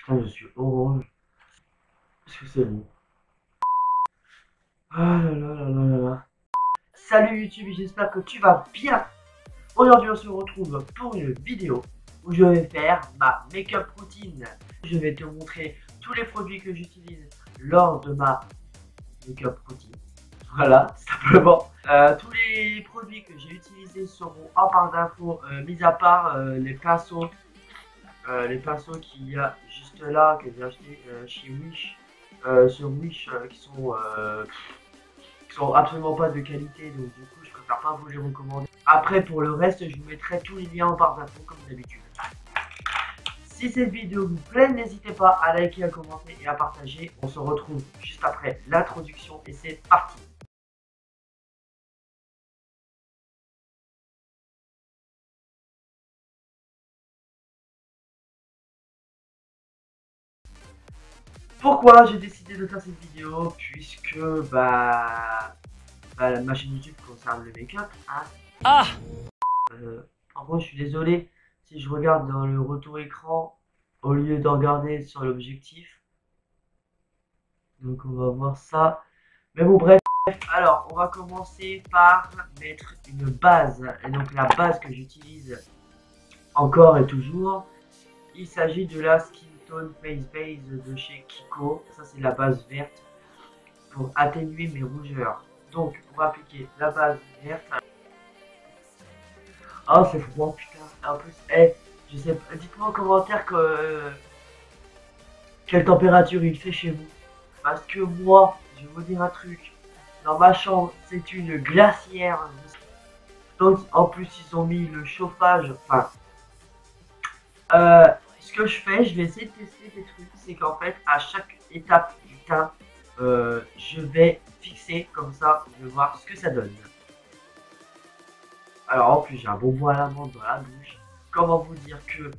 Putain, je suis orange. Est-ce que c'est bon? Ah là là là là là là. Salut YouTube, j'espère que tu vas bien. Aujourd'hui, on se retrouve pour une vidéo où je vais faire ma make-up routine. Je vais te montrer tous les produits que j'utilise lors de ma make-up routine. Voilà, simplement. Tous les produits que j'ai utilisés seront en barre d'infos, mis à part les pinceaux qu'il y a juste là, que j'ai acheté chez Wish, sur Wish, qui sont absolument pas de qualité, donc du coup je préfère pas vous les recommander. Après pour le reste, je vous mettrai tous les liens en barre d'infos comme d'habitude. Si cette vidéo vous plaît, n'hésitez pas à liker, à commenter et à partager. On se retrouve juste après l'introduction et c'est parti. Pourquoi j'ai décidé de faire cette vidéo? Puisque ma chaîne YouTube concerne le make-up. Hein. Ah par contre, je suis désolé si je regarde dans le retour écran au lieu de regarder sur l'objectif. Donc on va voir ça. Mais bon, bref. Alors, on va commencer par mettre une base. Et donc la base que j'utilise encore et toujours, il s'agit de la Skin Tone Face Base de chez Kiko. Ça, c'est la base verte pour atténuer mes rougeurs. Donc, on va appliquer la base verte. Oh, c'est froid, putain. En plus, je sais pas, dites-moi en commentaire quelle température il fait chez vous. Parce que moi, je vais vous dire un truc. Dans ma chambre, c'est une glacière. Donc, en plus, ils ont mis le chauffage. Enfin, ce que je fais, je vais essayer de tester des trucs. C'est qu'en fait, à chaque étape du teint, je vais fixer comme ça. Je vais voir ce que ça donne. Alors, en plus, j'ai un bonbon à l'amande dans la bouche. Comment vous dire que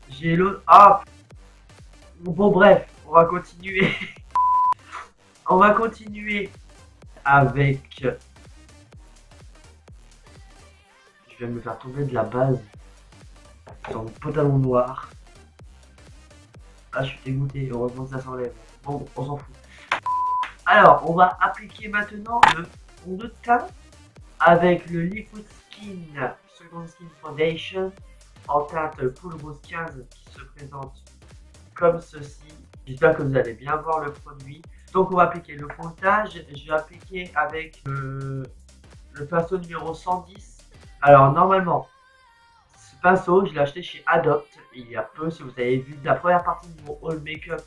j'ai le... Ah! Bon, bref, on va continuer. On va continuer avec... Je viens de me faire tomber de la base sur mon pantalon noir. Ah, je suis dégoûté, heureusement que ça s'enlève. Bon, on s'en fout. Alors, on va appliquer maintenant le fond de teint avec le Liquid Skin Second Skin Foundation en teinte Cool Rose 15 qui se présente comme ceci. J'espère que vous allez bien voir le produit. Donc on va appliquer le fond de teint. Je vais appliquer avec le pinceau numéro 110. Alors normalement, ce pinceau, je l'ai acheté chez Adopt il y a peu. Si vous avez vu la première partie de mon haul make-up,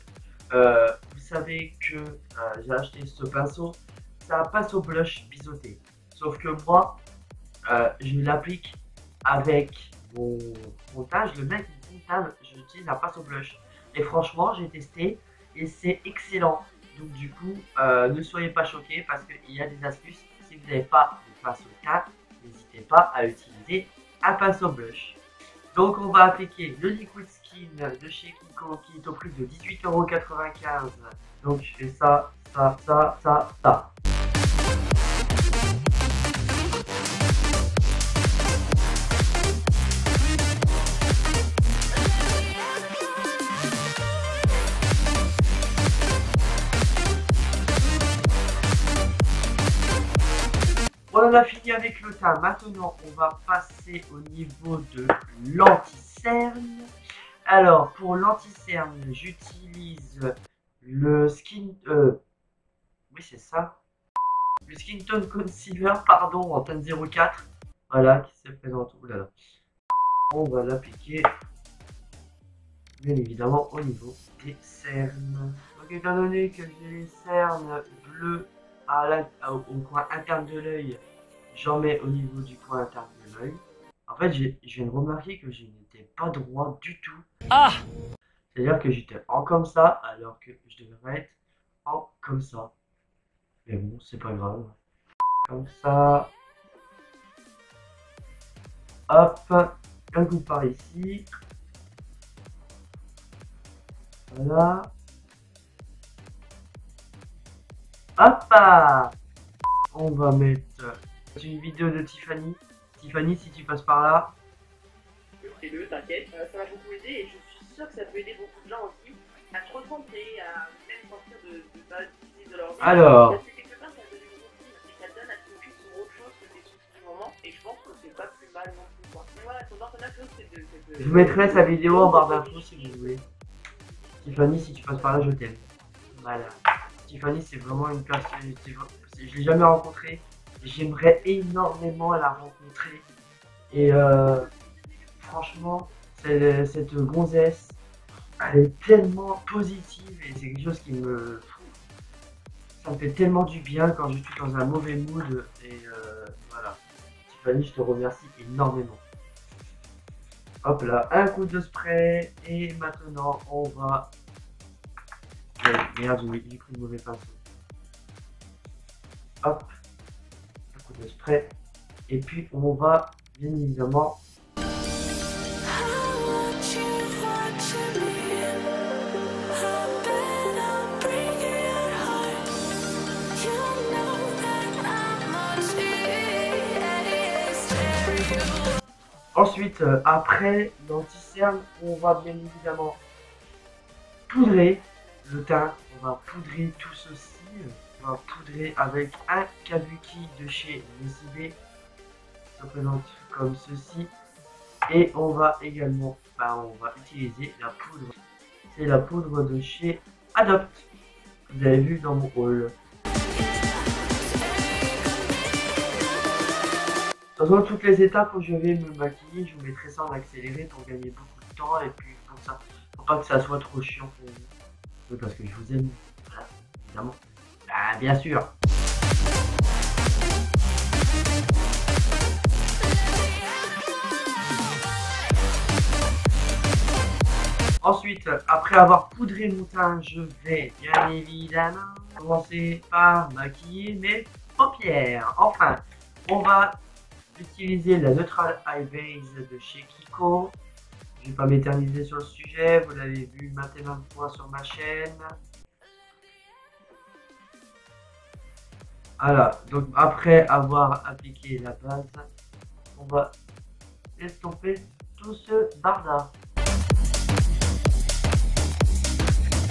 vous savez que j'ai acheté ce pinceau. C'est un pinceau blush biseauté. Sauf que moi, je l'applique avec mon teint. Je le mets avec mon teint. J'utilise un pinceau blush. Et franchement, j'ai testé et c'est excellent. Donc du coup, ne soyez pas choqués parce qu'il y a des astuces. Si vous n'avez pas de pinceau teint, n'hésitez pas à utiliser un pinceau blush. Donc on va appliquer le Liquid Skin de chez Kiko qui est au prix de 18,95 €. Donc je fais ça, ça, ça, ça, ça. On a fini avec le teint. Maintenant, on va passer au niveau de l'anti-cerne. Alors, pour l'anti-cerne, j'utilise le Skin... oui, c'est ça. Le Skin Tone Concealer, pardon, en teinte 04. Voilà, qui se présente. Oulala. On va l'appliquer, bien évidemment, au niveau des cernes. Donc, étant donné que j'ai les cernes bleues au coin interne de l'œil, j'en mets au niveau du coin interne de l'œil. En fait, je viens de remarquer que je n'étais pas droit du tout. Ah! C'est-à-dire que j'étais en comme ça, alors que je devrais être en comme ça. Mais bon, c'est pas grave. Comme ça. Hop. Un coup par ici. Voilà. Hop! On va mettre une vidéo de Tiffany. Tiffany, si tu passes par là. Fais-le, t'inquiète, ça va beaucoup aider et je suis sûre que ça peut aider beaucoup de gens aussi à se recentrer, à même sortir de base de leur vie. Alors, Parce que quelque part, ça donne une routine et ça donne à se focus sur autre chose que des soucis du moment. Et je pense que c'est pas plus mal non plus, quoi. Mais voilà, ton partenaire, c'est de. je vous mettrai sa vidéo en barre d'infos si vous voulez. Tiffany, si tu passes par là, je t'aime. Voilà. Tiffany, c'est vraiment une personne. Je l'ai jamais rencontrée. J'aimerais énormément la rencontrer. Et franchement, cette gonzesse, elle est tellement positive et c'est quelque chose qui me. Ça me fait tellement du bien quand je suis dans un mauvais mood. Et voilà. Tiffany, je te remercie énormément. Hop là, un coup de spray. Et maintenant, on va. Merde, j'ai pris le mauvais pinceau. Hop. Un coup de spray. Et puis, on va bien évidemment. Ensuite, après l'anti-cerne, on va bien évidemment poudrer le teint. On va poudrer tout ceci. On va poudrer avec un kabuki de chez Nessibé. Ça se présente comme ceci. Et on va également, on va utiliser la poudre. C'est la poudre de chez Adopt. Vous avez vu dans mon haul. Dans toutes les étapes où je vais me maquiller, je vous mettrai ça en accéléré pour gagner beaucoup de temps et puis pour ça, pour pas que ça soit trop chiant pour vous. Parce que je vous aime, voilà, évidemment. Bien sûr. Ensuite, après avoir poudré mon teint, je vais bien évidemment commencer par maquiller mes paupières. Enfin, on va utiliser la Neutral Eye Base de chez Kiko. Je vais pas m'éterniser sur le sujet, vous l'avez vu maintes et maintes fois sur ma chaîne. Voilà, donc après avoir appliqué la base, on va estomper tout ce barda.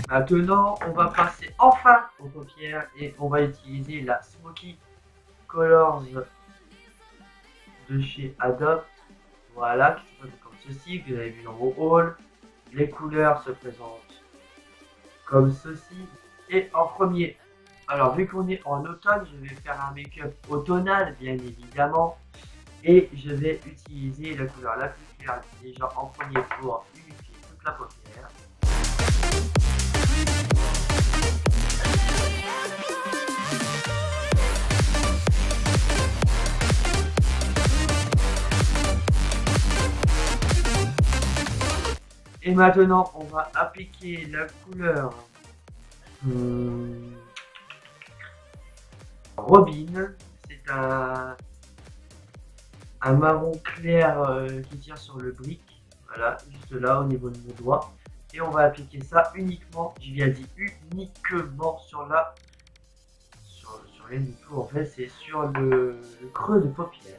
Maintenant, on va passer enfin aux paupières et on va utiliser la Smoky Colors de chez Adopt. Voilà, qui se présente comme ceci, que vous avez vu dans vos hauls. Les couleurs se présentent comme ceci. Et en premier, alors vu qu'on est en automne, je vais faire un make-up automnal, bien évidemment. Et je vais utiliser la couleur la plus claire déjà en premier pour unifier toute la paupière. Et maintenant, on va appliquer la couleur Robin. C'est un marron clair qui tient sur le brick. Voilà, juste là au niveau de mon doigt. Et on va appliquer ça uniquement, j'ai bien dit uniquement sur la... Sur les niveaux, en fait, c'est sur le creux de paupière.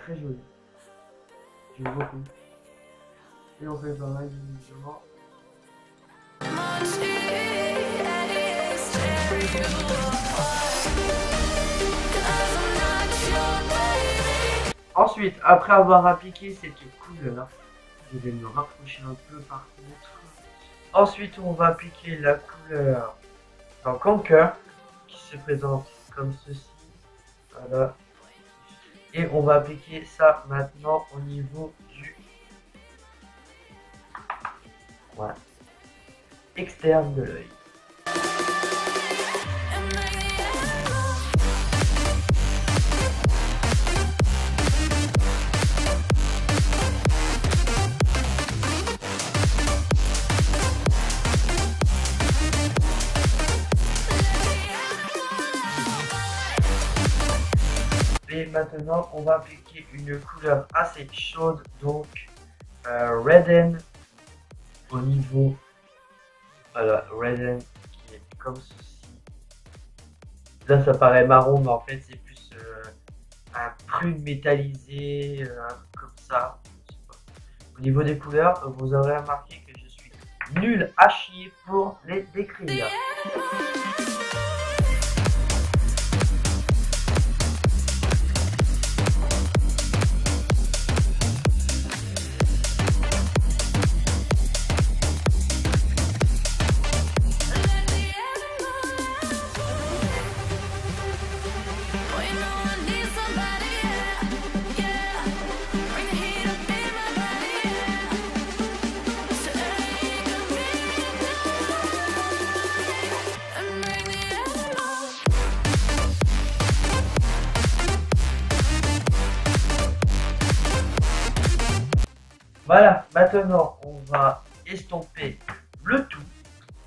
Très joli. J'aime beaucoup. Et on fait pareil, évidemment. Ensuite, après avoir appliqué cette couleur, je vais me rapprocher un peu par contre. Ensuite, on va appliquer la couleur dans Conquer, qui se présente comme ceci. Voilà. Et on va appliquer ça maintenant au niveau du externe de l'œil. maintenant, on va appliquer une couleur assez chaude, donc Redden au niveau. Voilà, Redden qui est comme ceci. Là, ça paraît marron, mais en fait, c'est plus un prune métallisé, comme ça. Au niveau des couleurs, vous aurez remarqué que je suis nul à chier pour les décrire. Voilà, maintenant on va estomper le tout.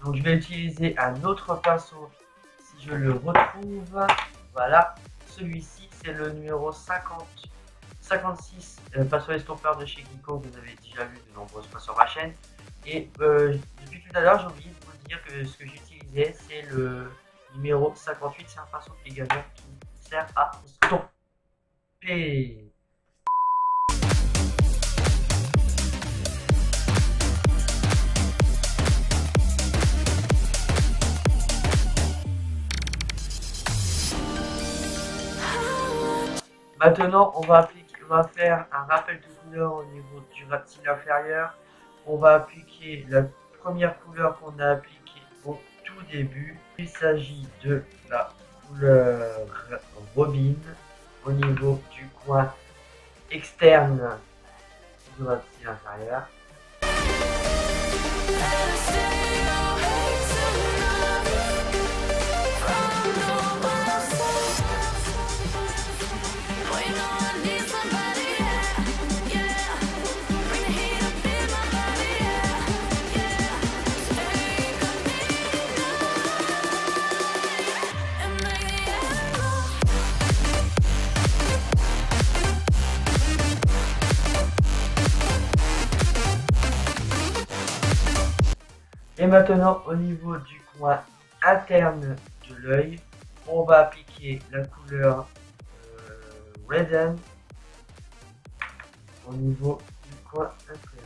Donc je vais utiliser un autre pinceau si je le retrouve. Voilà, celui-ci c'est le numéro 56 pinceau estompeur de chez Kiko. Vous avez déjà vu de nombreuses fois sur ma chaîne. Et depuis tout à l'heure j'ai oublié de vous dire que ce que j'utilisais c'est le numéro 58. C'est un pinceau également qui sert à estomper. Maintenant, on va faire un rappel de couleur au niveau du cils inférieur. On va appliquer la première couleur qu'on a appliquée au tout début. Il s'agit de la couleur Robin au niveau du coin externe du cils inférieur. Et maintenant, au niveau du coin interne de l'œil, on va appliquer la couleur Redden au niveau du coin interne.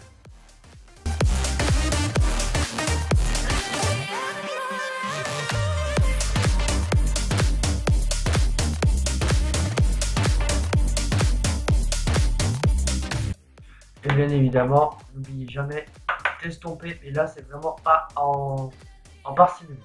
Et bien évidemment, n'oubliez jamais d'estomper, et là c'est vraiment pas en parcimonie.